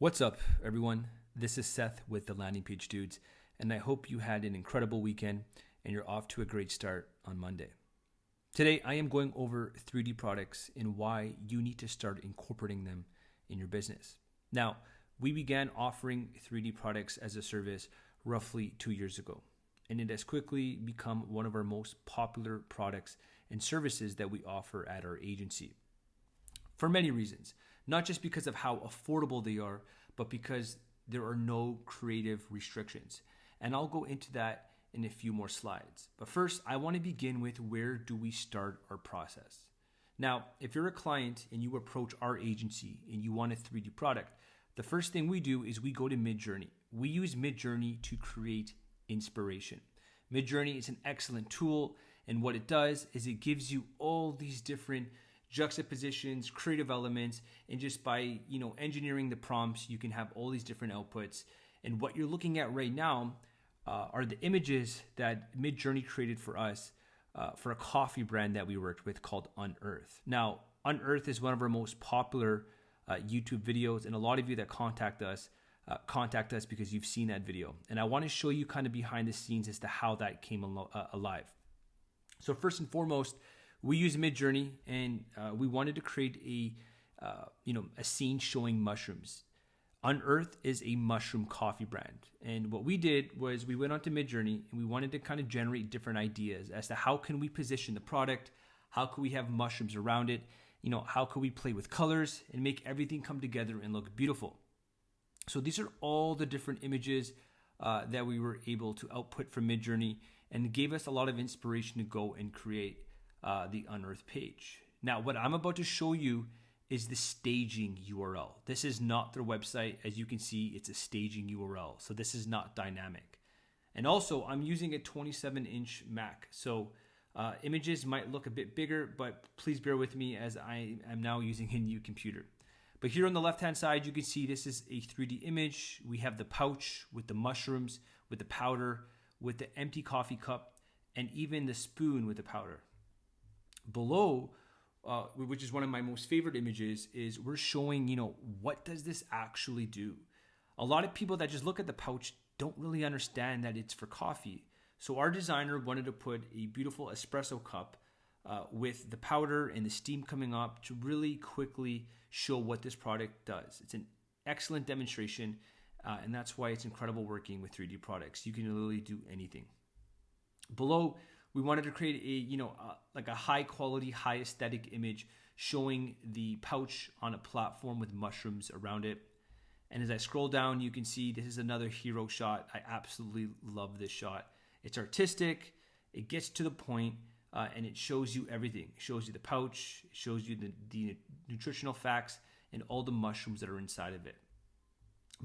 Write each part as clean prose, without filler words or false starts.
What's up, everyone? This is Seth with the Landing Page Dudes, and I hope you had an incredible weekend and you're off to a great start on Monday. Today, I am going over 3D products and why you need to start incorporating them in your business. Now, we began offering 3D products as a service roughly 2 years ago, and it has quickly become one of our most popular products and services that we offer at our agency. For many reasons, not just because of how affordable they are, but because there are no creative restrictions. And I'll go into that in a few more slides. But first, I want to begin with where do we start our process? Now, if you're a client and you approach our agency and you want a 3D product, the first thing we do is we go to Midjourney. We use Midjourney to create inspiration. Midjourney is an excellent tool, and what it does is it gives you all these different juxtapositions, creative elements, and just by engineering the prompts, you can have all these different outputs. And what you're looking at right now are the images that Midjourney created for us for a coffee brand that we worked with called Unearth. Now, Unearth is one of our most popular YouTube videos, and a lot of you that contact us because you've seen that video. And I want to show you kind of behind the scenes as to how that came alive. So first and foremost, we use Midjourney, and we wanted to create a scene showing mushrooms. Unearth is a mushroom coffee brand, and what we did was we went onto Midjourney and we wanted to kind of generate different ideas as to how can we position the product, how can we have mushrooms around it, how can we play with colors and make everything come together and look beautiful. So these are all the different images that we were able to output from Midjourney, and it gave us a lot of inspiration to go and create the Unearth page. Now, what I'm about to show you is the staging URL. This is not their website. As you can see, it's a staging URL. So this is not dynamic. And also, I'm using a 27-inch Mac. So images might look a bit bigger, but please bear with me as I am now using a new computer. But here on the left-hand side, you can see this is a 3D image. We have the pouch with the mushrooms, with the powder, with the empty coffee cup, and even the spoon with the powder. Below, which is one of my most favorite images, is we're showing, what does this actually do? A lot of people that just look at the pouch don't really understand that it's for coffee. So our designer wanted to put a beautiful espresso cup with the powder and the steam coming up to really quickly show what this product does. It's an excellent demonstration, and that's why it's incredible working with 3D products. You can literally do anything. Below, we wanted to create a high quality, high aesthetic image showing the pouch on a platform with mushrooms around it. And as I scroll down, you can see this is another hero shot. I absolutely love this shot. It's artistic, it gets to the point, and it shows you everything. It shows you the pouch, it shows you the nutritional facts, and all the mushrooms that are inside of it.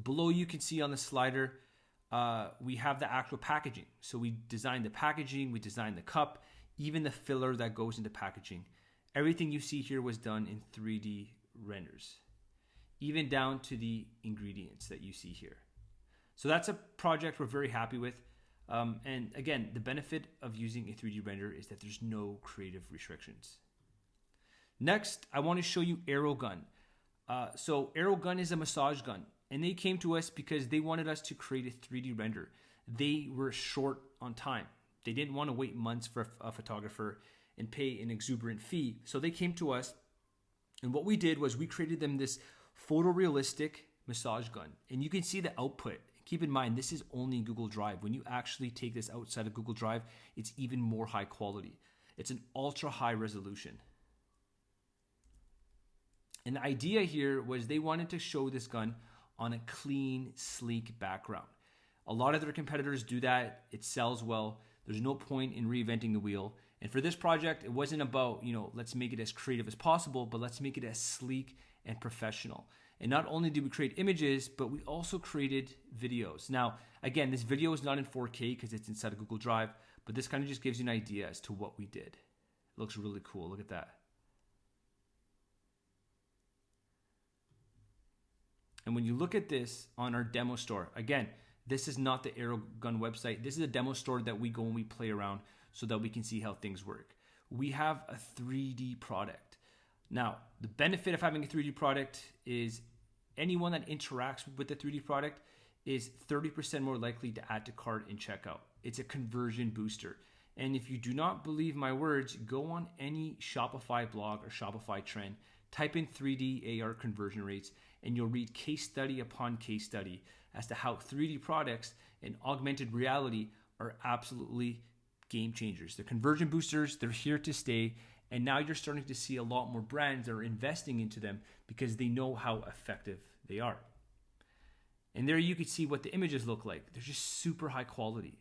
Below, you can see on the slider, we have the actual packaging. So we designed the packaging, we designed the cup, even the filler that goes into packaging. Everything you see here was done in 3D renders, even down to the ingredients that you see here. So that's a project we're very happy with. And again, the benefit of using a 3D render is that there's no creative restrictions. Next, I want to show you AeroGun. So AeroGun is a massage gun. And they came to us because they wanted us to create a 3D render. They were short on time. They didn't want to wait months for a photographer and pay an exuberant fee. So they came to us, and what we did was we created them this photorealistic massage gun. And you can see the output. Keep in mind, this is only in Google Drive. When you actually take this outside of Google Drive, it's even more high quality. It's an ultra high resolution. And the idea here was they wanted to show this gun on a clean, sleek background. A lot of their competitors do that. It sells well. There's no point in reinventing the wheel. And for this project, it wasn't about, let's make it as creative as possible, but let's make it as sleek and professional. And not only did we create images, but we also created videos. Now, again, this video is not in 4K because it's inside of Google Drive, but this kind of just gives you an idea as to what we did. It looks really cool. Look at that. And when you look at this on our demo store, again, this is not the AeroGun website. This is a demo store that we go and we play around so that we can see how things work. We have a 3D product. Now, the benefit of having a 3D product is anyone that interacts with the 3D product is 30% more likely to add to cart and checkout. It's a conversion booster. And if you do not believe my words, go on any Shopify blog or Shopify trend, type in 3D AR conversion rates, and you'll read case study upon case study as to how 3D products and augmented reality are absolutely game changers. They're conversion boosters, they're here to stay, and now you're starting to see a lot more brands that are investing into them because they know how effective they are. And there you can see what the images look like. They're just super high quality,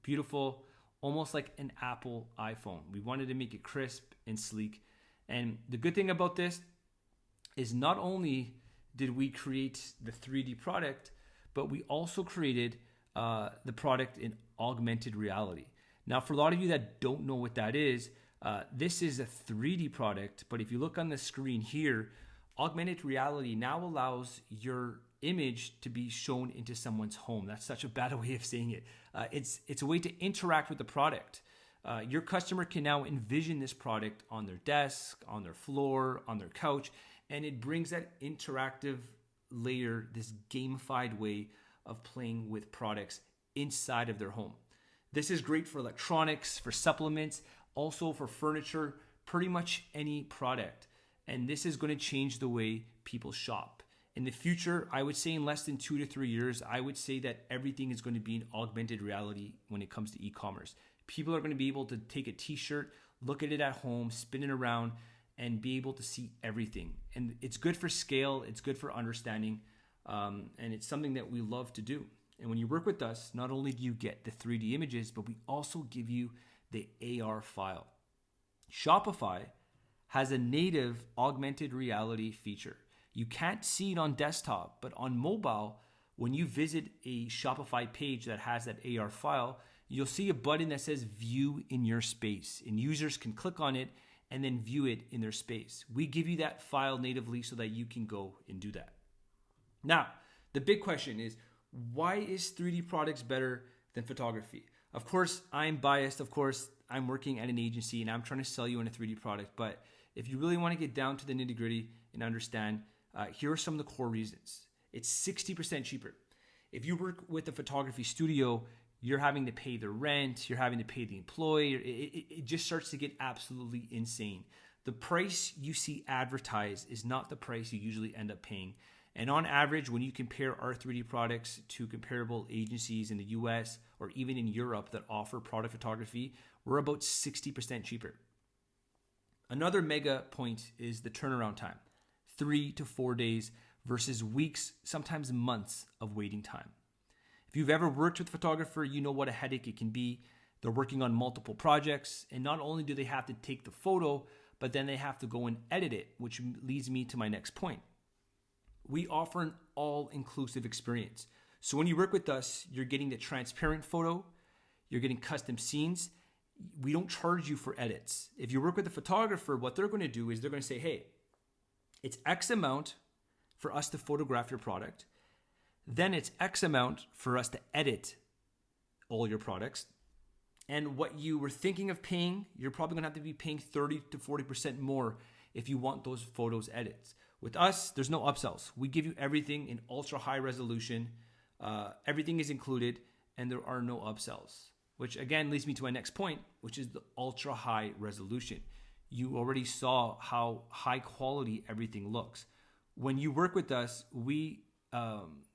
beautiful, almost like an Apple iPhone. We wanted to make it crisp and sleek. And the good thing about this is not only did we create the 3D product, but we also created the product in augmented reality. Now, for a lot of you that don't know what that is, this is a 3D product, but if you look on the screen here, augmented reality now allows your image to be shown into someone's home. That's such a bad way of saying it. It's a way to interact with the product. Your customer can now envision this product on their desk, on their floor, on their couch, and it brings that interactive layer, this gamified way of playing with products inside of their home. This is great for electronics, for supplements, also for furniture, pretty much any product. And this is going to change the way people shop. In the future, I would say in less than 2 to 3 years, I would say that everything is going to be in augmented reality when it comes to e-commerce. People are going to be able to take a t-shirt, look at it at home, spin it around, and be able to see everything. And it's good for scale, it's good for understanding, and it's something that we love to do. And when you work with us, not only do you get the 3D images, but we also give you the AR file. Shopify has a native augmented reality feature. You can't see it on desktop, but on mobile, when you visit a Shopify page that has that AR file, you'll see a button that says view in your space, and users can click on it and then view it in their space. We give you that file natively so that you can go and do that. Now, the big question is, why is 3D products better than photography? Of course, I'm biased. Of course, I'm working at an agency and I'm trying to sell you on a 3D product. But if you really want to get down to the nitty gritty and understand, here are some of the core reasons. It's 60% cheaper. If you work with a photography studio, you're having to pay the rent, you're having to pay the employee. It just starts to get absolutely insane. The price you see advertised is not the price you usually end up paying. And on average, when you compare our 3D products to comparable agencies in the US or even in Europe that offer product photography, we're about 60% cheaper. Another mega point is the turnaround time, 3 to 4 days versus weeks, sometimes months of waiting time. If you've ever worked with a photographer, you know what a headache it can be. They're working on multiple projects, and not only do they have to take the photo, but then they have to go and edit it, which leads me to my next point. We offer an all-inclusive experience. So when you work with us, you're getting the transparent photo, you're getting custom scenes. We don't charge you for edits. If you work with a photographer, what they're going to do is they're going to say, hey, it's X amount for us to photograph your product. Then it's X amount for us to edit all your products. And what you were thinking of paying, you're probably going to have to be paying 30 to 40% more if you want those photos edits. With us, there's no upsells. We give you everything in ultra high resolution. Everything is included, and there are no upsells, which again leads me to my next point, which is the ultra high resolution. You already saw how high quality everything looks. When you work with us, we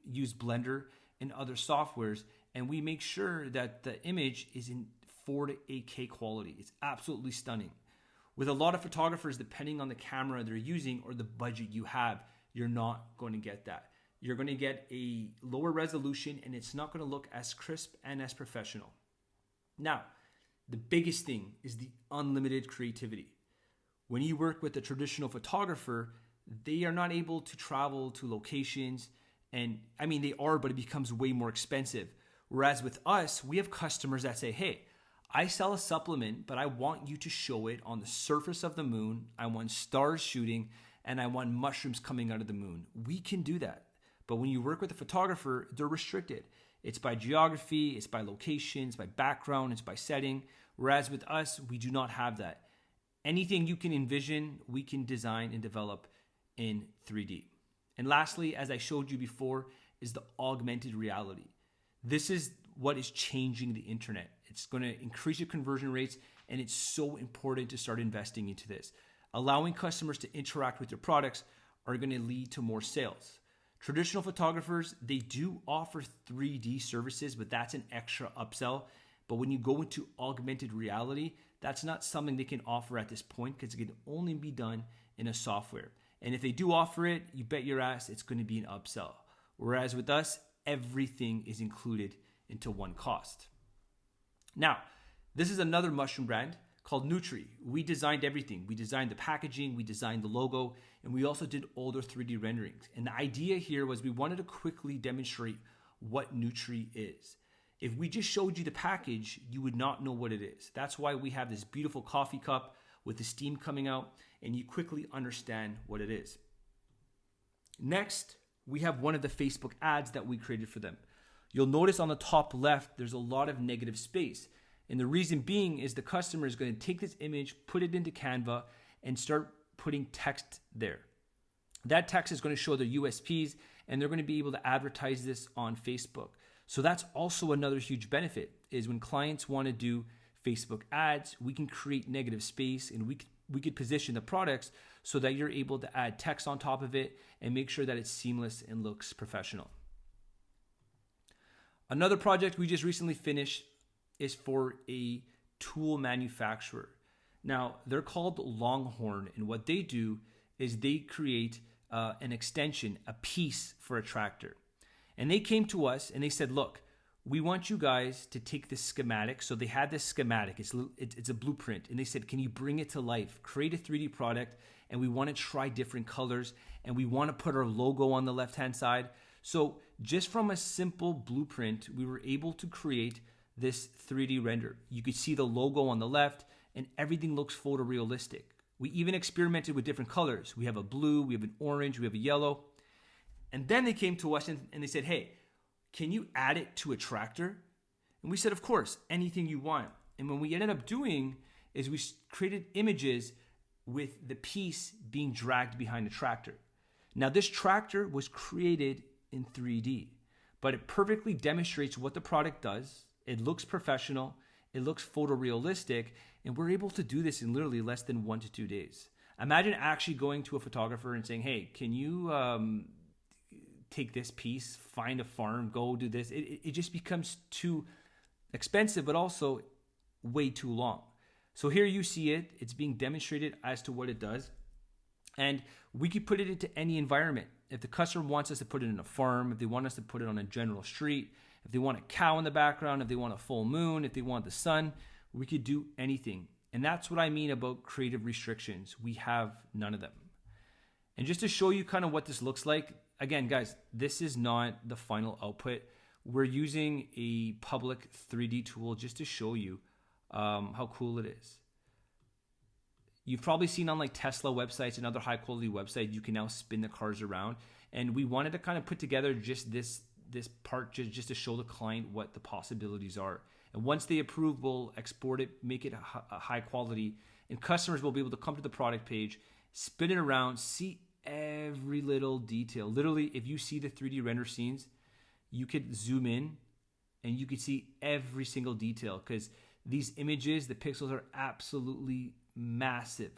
use Blender and other softwares, and we make sure that the image is in 4 to 8K quality. It's absolutely stunning. With a lot of photographers, depending on the camera they're using or the budget you have, you're not going to get that. You're going to get a lower resolution, and it's not going to look as crisp and as professional. Now, the biggest thing is the unlimited creativity. When you work with a traditional photographer, they are not able to travel to locations, and I mean, they are, but it becomes way more expensive. Whereas with us, we have customers that say, hey, I sell a supplement, but I want you to show it on the surface of the moon. I want stars shooting, and I want mushrooms coming out of the moon. We can do that. But when you work with a photographer, they're restricted. It's by geography, it's by location, it's by background, it's by setting. Whereas with us, we do not have that. Anything you can envision, we can design and develop in 3D. And lastly, as I showed you before, is the augmented reality. This is what is changing the internet. It's going to increase your conversion rates, and it's so important to start investing into this. Allowing customers to interact with your products are going to lead to more sales. Traditional photographers, they do offer 3D services, but that's an extra upsell. But when you go into augmented reality, that's not something they can offer at this point because it can only be done in a software. And if they do offer it, you bet your ass it's going to be an upsell. Whereas with us, everything is included into one cost. Now, this is another mushroom brand called Nutri. We designed everything. We designed the packaging, we designed the logo, and we also did all their 3D renderings. And the idea here was we wanted to quickly demonstrate what Nutri is. If we just showed you the package, you would not know what it is. That's why we have this beautiful coffee cup with the steam coming out, and you quickly understand what it is. Next, we have one of the Facebook ads that we created for them. You'll notice on the top left, there's a lot of negative space. And the reason being is the customer is going to take this image, put it into Canva, and start putting text there. That text is going to show their USPs, and they're going to be able to advertise this on Facebook. So that's also another huge benefit, is when clients want to do Facebook ads, we can create negative space, and we could position the products so that you're able to add text on top of it and make sure that it's seamless and looks professional. Another project we just recently finished is for a tool manufacturer. Now, they're called Longhorn, and what they do is they create an extension, a piece for a tractor. And they came to us and they said, look, we want you guys to take this schematic. So they had this schematic, it's a blueprint. And they said, can you bring it to life? Create a 3D product, and we want to try different colors, and we want to put our logo on the left-hand side. So just from a simple blueprint, we were able to create this 3D render. You could see the logo on the left, and everything looks photorealistic. We even experimented with different colors. We have a blue, we have an orange, we have a yellow. And then they came to us and they said, hey, can you add it to a tractor? And we said, of course, anything you want. And what we ended up doing is we created images with the piece being dragged behind the tractor. Now, this tractor was created in 3D, but it perfectly demonstrates what the product does. It looks professional, it looks photorealistic, and we're able to do this in literally less than 1 to 2 days. Imagine actually going to a photographer and saying, hey, can you take this piece, find a farm, go do this. It just becomes too expensive, but also way too long. So here you see it. It's being demonstrated as to what it does. And we could put it into any environment. If the customer wants us to put it in a farm, if they want us to put it on a general street, if they want a cow in the background, if they want a full moon, if they want the sun, we could do anything. And that's what I mean about creative restrictions. We have none of them. And just to show you kind of what this looks like, again, guys, this is not the final output. We're using a public 3D tool just to show you how cool it is. You've probably seen on like Tesla websites and other high quality websites, you can now spin the cars around. And we wanted to kind of put together just this part just to show the client what the possibilities are. And once they approve, we'll export it, make it a high quality, and customers will be able to come to the product page, spin it around, see every little detail. Literally, if you see the 3D render scenes, you could zoom in and you could see every single detail, because these images, the pixels are absolutely massive.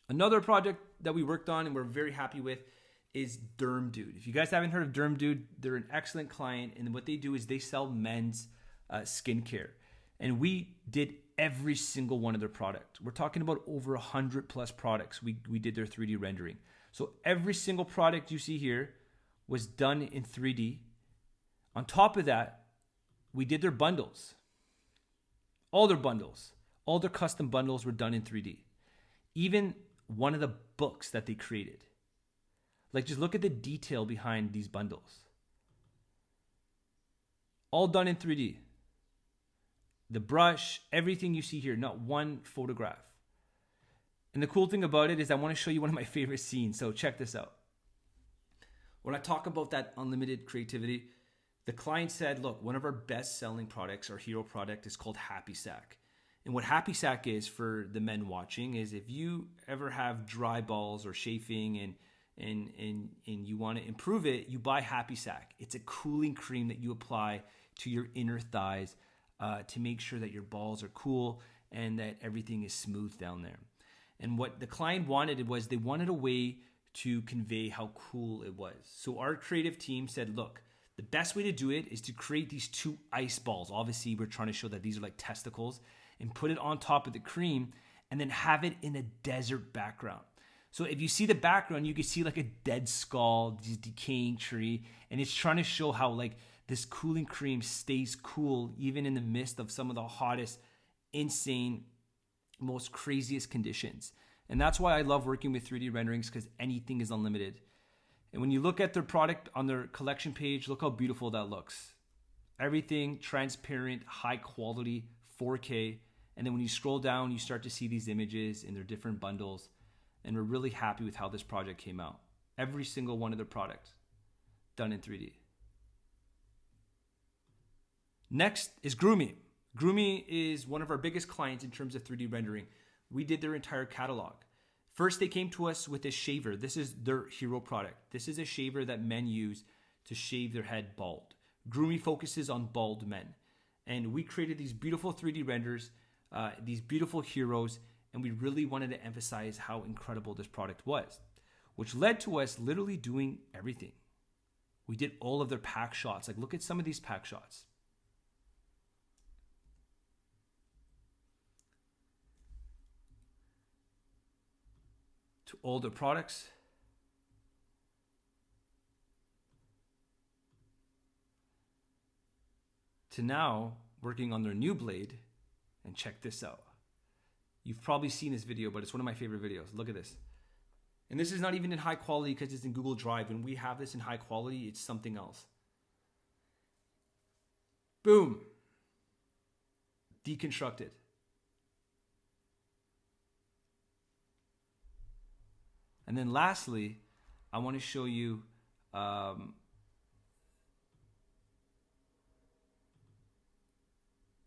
Another project that we worked on and we're very happy with is DermDude. If you guys haven't heard of DermDude, they're an excellent client, and what they do is they sell men's skincare. And we did every single one of their products. We're talking about over 100 plus products. We did their 3D rendering. So every single product you see here was done in 3D. On top of that, we did their bundles. All their bundles, all their custom bundles were done in 3D. Even one of the books that they created. Like, just look at the detail behind these bundles. All done in 3D. The brush, everything you see here, not one photograph. And the cool thing about it is I want to show you one of my favorite scenes. So check this out. When I talk about that unlimited creativity, the client said, look, one of our best selling products, our hero product, is called Happy Sack. And what Happy Sack is for the men watching is if you ever have dry balls or chafing and you want to improve it, you buy Happy Sack. It's a cooling cream that you apply to your inner thighs to make sure that your balls are cool and that everything is smooth down there. And what the client wanted was they wanted a way to convey how cool it was. So our creative team said, look, the best way to do it is to create these 2 ice balls. Obviously, we're trying to show that these are like testicles, and put it on top of the cream and then have it in a desert background. So if you see the background, you can see like a dead skull, this decaying tree, and it's trying to show how like this cooling cream stays cool even in the midst of some of the hottest, insane, most craziest conditions. And that's why I love working with 3D renderings, because anything is unlimited. And when you look at their product on their collection page, look how beautiful that looks. Everything transparent, high quality, 4K. And then when you scroll down, you start to see these images in their different bundles. And we're really happy with how this project came out. Every single one of their products done in 3D. Next is Groomie. Groomie is one of our biggest clients in terms of 3D rendering. We did their entire catalog. First, they came to us with a shaver. This is their hero product. This is a shaver that men use to shave their head bald. Groomie focuses on bald men. And we created these beautiful 3D renders, these beautiful heroes, and we really wanted to emphasize how incredible this product was, which led to us literally doing everything. We did all of their pack shots. Like, look at some of these pack shots. To all the products. To now working on their new blade. And check this out. You've probably seen this video, but it's one of my favorite videos. Look at this. And this is not even in high quality because it's in Google Drive. When we have this in high quality, it's something else. Boom. Deconstructed. And then lastly, I want to show you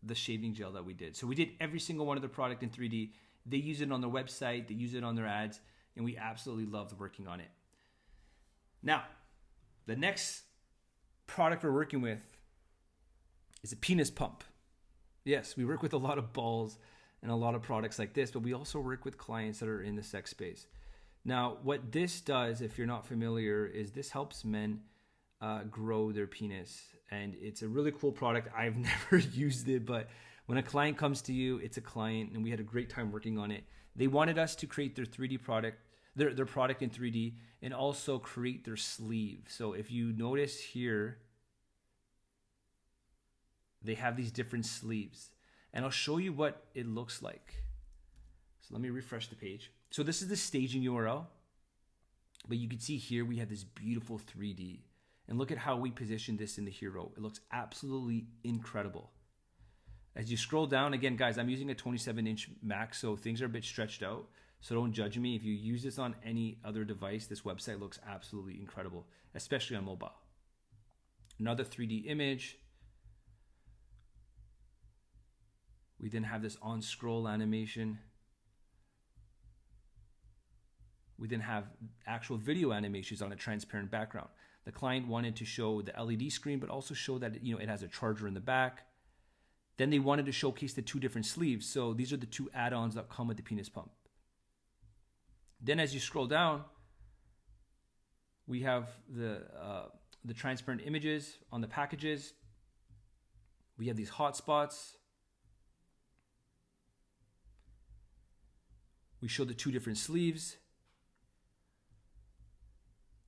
the shaving gel that we did. So we did every single one of the product in 3D. They use it on their website, they use it on their ads, and we absolutely loved working on it. Now, the next product we're working with is a penis pump. Yes, we work with a lot of balls and a lot of products like this, but we also work with clients that are in the sex space. Now, what this does, if you're not familiar, is this helps men grow their penis. And it's a really cool product. I've never used it, but when a client comes to you, it's a client, and we had a great time working on it. They wanted us to create their 3D product, their product in 3D, and also create their sleeve. So if you notice here, they have these different sleeves. And I'll show you what it looks like. So let me refresh the page. So this is the staging URL, but you can see here we have this beautiful 3D. And look at how we positioned this in the hero. It looks absolutely incredible. As you scroll down, again, guys, I'm using a 27-inch Mac, so things are a bit stretched out. So don't judge me. If you use this on any other device, this website looks absolutely incredible, especially on mobile. Another 3D image. We then have this on-scroll animation. We then have actual video animations on a transparent background. The client wanted to show the LED screen, but also show that it has a charger in the back. Then they wanted to showcase the 2 different sleeves. So these are the 2 add-ons that come with the penis pump. Then as you scroll down, we have the transparent images on the packages. We have these hotspots. We show the 2 different sleeves.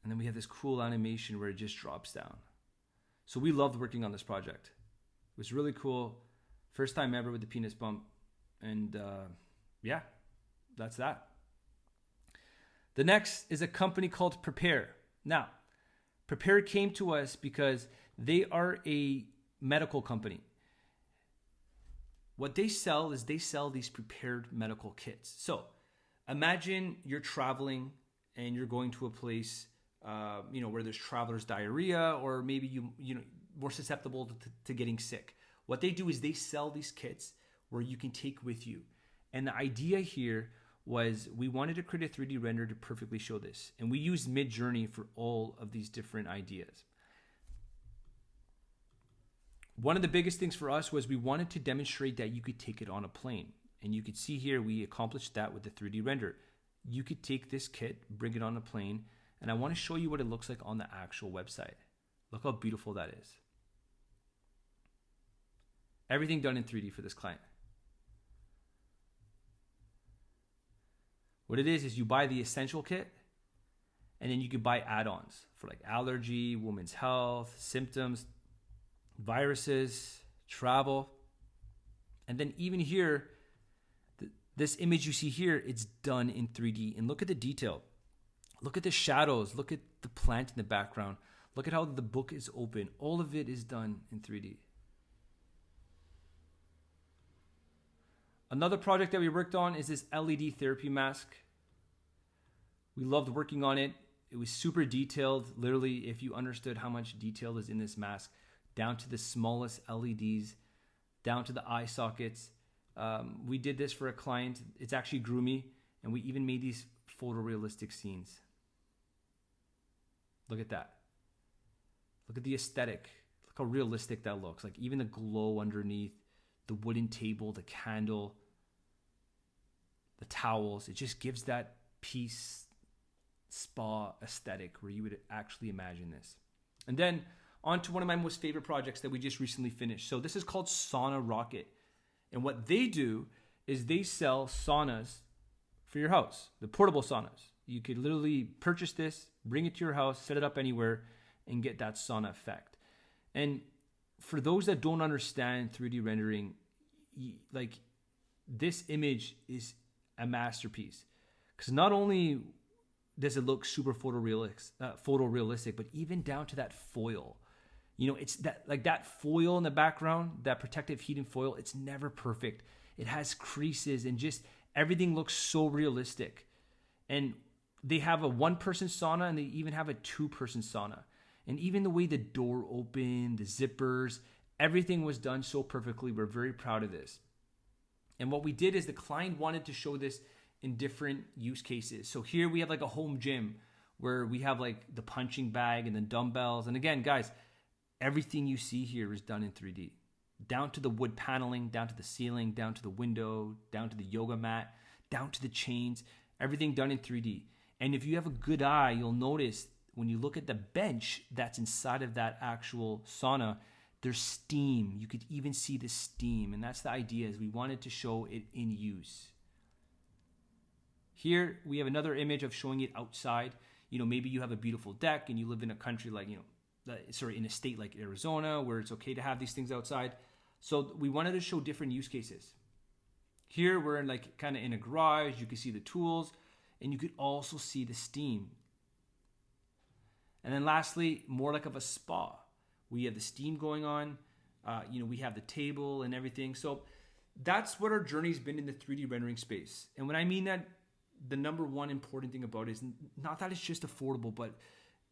And then we have this cool animation where it just drops down. So we loved working on this project. It was really cool. First time ever with the penis pump. And yeah, that's that. The next is a company called Prepare. Now, Prepare came to us because they are a medical company. What they sell is they sell these prepared medical kits. So imagine you're traveling and you're going to a place where there's traveler's diarrhea, or maybe you more susceptible to getting sick. What they do is they sell these kits where you can take with you. And the idea here was we wanted to create a 3D render to perfectly show this. And we used Midjourney for all of these different ideas. One of the biggest things for us was we wanted to demonstrate that you could take it on a plane. And you could see here, we accomplished that with the 3D render. You could take this kit, bring it on a plane, and I want to show you what it looks like on the actual website. Look how beautiful that is. Everything done in 3D for this client. What it is you buy the essential kit, and then you can buy add-ons for like allergy, women's health, symptoms, viruses, travel. And then even here, this image you see here, it's done in 3D. And look at the detail. Look at the shadows. Look at the plant in the background. Look at how the book is open. All of it is done in 3D. Another project that we worked on is this LED therapy mask. We loved working on it. It was super detailed. Literally, if you understood how much detail is in this mask, down to the smallest LEDs, down to the eye sockets. We did this for a client. It's actually Groomie, and we even made these photorealistic scenes. Look at that. Look at the aesthetic. Look how realistic that looks. Like even the glow underneath, the wooden table, the candle, the towels. It just gives that peace spa aesthetic where you would actually imagine this. And then on to one of my most favorite projects that we just recently finished. So this is called SaunaRocket. And what they do is they sell saunas for your house, the portable saunas. You could literally purchase this, bring it to your house, set it up anywhere, and get that sauna effect. And for those that don't understand 3D rendering, like this image is a masterpiece. Because not only does it look super photorealistic, but even down to that foil. You know, it's that like that foil in the background, that protective heating foil, it's never perfect. It has creases and just everything looks so realistic. And they have a one-person sauna and they even have a two-person sauna. And even the way the door opened, the zippers, everything was done so perfectly. We're very proud of this. And what we did is the client wanted to show this in different use cases. So here we have like a home gym where we have like the punching bag and the dumbbells. And again, guys, everything you see here is done in 3D. Down to the wood paneling, down to the ceiling, down to the window, down to the yoga mat, down to the chains, everything done in 3D. And if you have a good eye, you'll notice when you look at the bench that's inside of that actual sauna, there's steam. You could even see the steam. And that's the idea, is we wanted to show it in use. Here we have another image of showing it outside. You know, maybe you have a beautiful deck and you live in a country like, in a state like Arizona where it's okay to have these things outside. So we wanted to show different use cases. Here we're in like kind of in a garage. You can see the tools and you could also see the steam. And then lastly, more like of a spa. We have the steam going on. We have the table and everything. So that's what our journey's been in the 3D rendering space. And when I mean that, the number one important thing about it is not that it's just affordable, but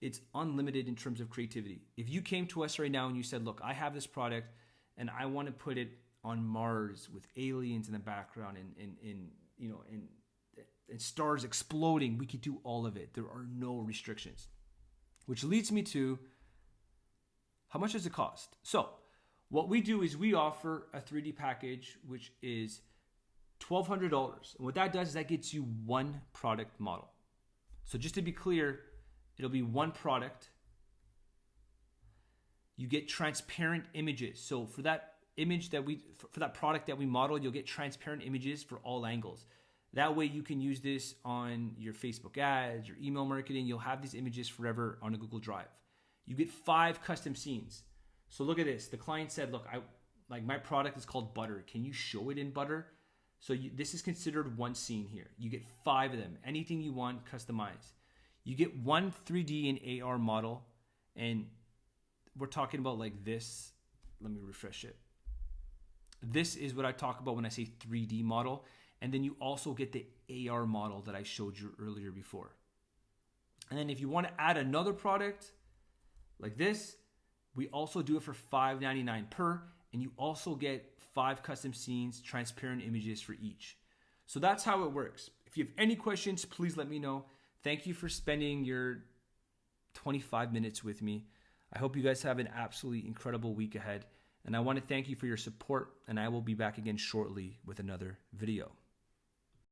it's unlimited in terms of creativity. If you came to us right now and you said, look, I have this product and I want to put it on Mars with aliens in the background and stars exploding, we could do all of it. There are no restrictions. Which leads me to, how much does it cost? So what we do is we offer a 3D package, which is $1,200. And what that does is that gets you one product model. So just to be clear, it'll be one product. You get transparent images. So for that for that product that we model, you'll get transparent images for all angles. That way you can use this on your Facebook ads, your email marketing. You'll have these images forever on a Google Drive. You get 5 custom scenes. So look at this. The client said, look, my product is called butter. Can you show it in butter? So this is considered one scene here. You get 5 of them. Anything you want, customize. You get one 3D and AR model. And we're talking about like this. Let me refresh it. This is what I talk about when I say 3D model. And then you also get the AR model that I showed you earlier before. And then if you want to add another product like this, we also do it for $5.99 per. And you also get 5 custom scenes, transparent images for each. So that's how it works. If you have any questions, please let me know. Thank you for spending your 25 minutes with me. I hope you guys have an absolutely incredible week ahead. And I want to thank you for your support, and I will be back again shortly with another video.